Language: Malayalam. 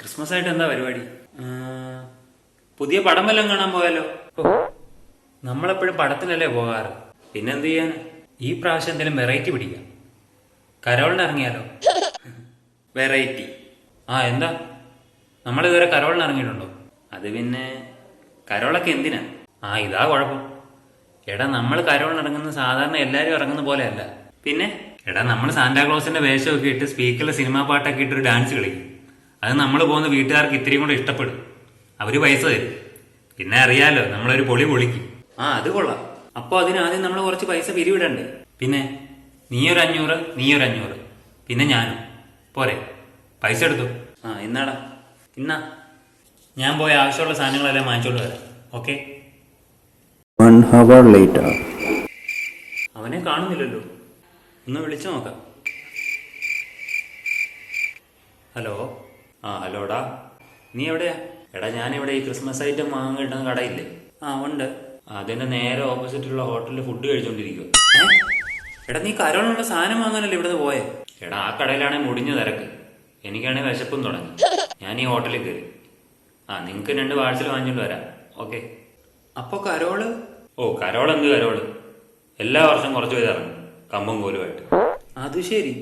ക്രിസ്മസ് ആയിട്ട് എന്താ പരിപാടി? പുതിയ പടം വല്ലതും കാണാൻ പോയാലോ? നമ്മളെപ്പോഴും പടത്തിനല്ലേ പോകാറ്, പിന്നെന്ത് ചെയ്യാൻ? ഈ പ്രാവശ്യം എന്തെങ്കിലും വെറൈറ്റി പിടിക്കാം. കരോളിന് ഇറങ്ങിയാലോ? വെറൈറ്റി? എന്താ, നമ്മളിതുവരെ കരോളിന് ഇറങ്ങിയിട്ടുണ്ടോ? അത് പിന്നെ കരോളൊക്കെ എന്തിനാ? ഇതാ കുഴപ്പം. എടാ, നമ്മൾ കരോളിന് ഇറങ്ങുന്നത് സാധാരണ എല്ലാവരും ഇറങ്ങുന്ന പോലെയല്ല. പിന്നെ എടാ, നമ്മൾ സാന്റാക്ലോസിന്റെ വേഷമൊക്കെ ഇട്ട് സ്പീക്കറിൽ സിനിമാ പാട്ടൊക്കെ ഇട്ടൊരു ഡാൻസ് കളിക്കും. അത് നമ്മൾ പോകുന്ന വീട്ടുകാർക്ക് ഇത്തിരിയും കൂടെ ഇഷ്ടപ്പെടും. അവര് പൈസ തരും. പിന്നെ അറിയാലോ, നമ്മളൊരു പൊളി പൊളിക്കും. അത് കൊള്ളാം. അപ്പൊ അതിനാദ്യം നമ്മൾ കുറച്ച് പൈസ പിരിവിടണ്ടേ? പിന്നെ നീയൊരു 500, നീയൊരു 500, പിന്നെ ഞാനും. പോരെ? പൈസ എടുത്തു. ഇന്നാടാ, ഇന്നാ ഞാൻ പോയ ആവശ്യമുള്ള സാധനങ്ങളെല്ലാം വാങ്ങിച്ചോണ്ട് വരാം. ഓക്കെ? 1 hour later. അവനെ കാണുന്നില്ലല്ലോ. ഒന്ന് വിളിച്ചു നോക്കാം. ഹലോ. ഹലോടാ, നീ എവിടെയാ? എടാ, ഞാനിവിടെ ഈ ക്രിസ്മസ് ഐറ്റം വാങ്ങാൻ കിട്ടുന്ന കടയില്ലേ? ഉണ്ട്. അതിന്റെ നേരെ ഓപ്പോസിറ്റുള്ള ഹോട്ടലിൽ ഫുഡ് കഴിച്ചോണ്ടിരിക്കുക. എടാ, നീ കരോളിനുള്ള സാധനം വാങ്ങാനല്ലേ ഇവിടുന്ന് പോയെ? എടാ, ആ കടയിലാണെങ്കിൽ മുടിഞ്ഞ തിരക്ക്. എനിക്കാണെങ്കിൽ വിശപ്പും തുടങ്ങി. ഞാൻ ഈ ഹോട്ടലിൽ കയറി. നിങ്ങക്ക് 2 പാഴ്സൽ വാങ്ങിച്ചോണ്ട് വരാം. ഓക്കെ? അപ്പൊ കരോള്? കരോൾ എന്ത് കരോള്? എല്ലാ വർഷം കുറച്ച് പേര് ഇറങ്ങും, കമ്പും കോലുമായിട്ട്. അത് ശരി.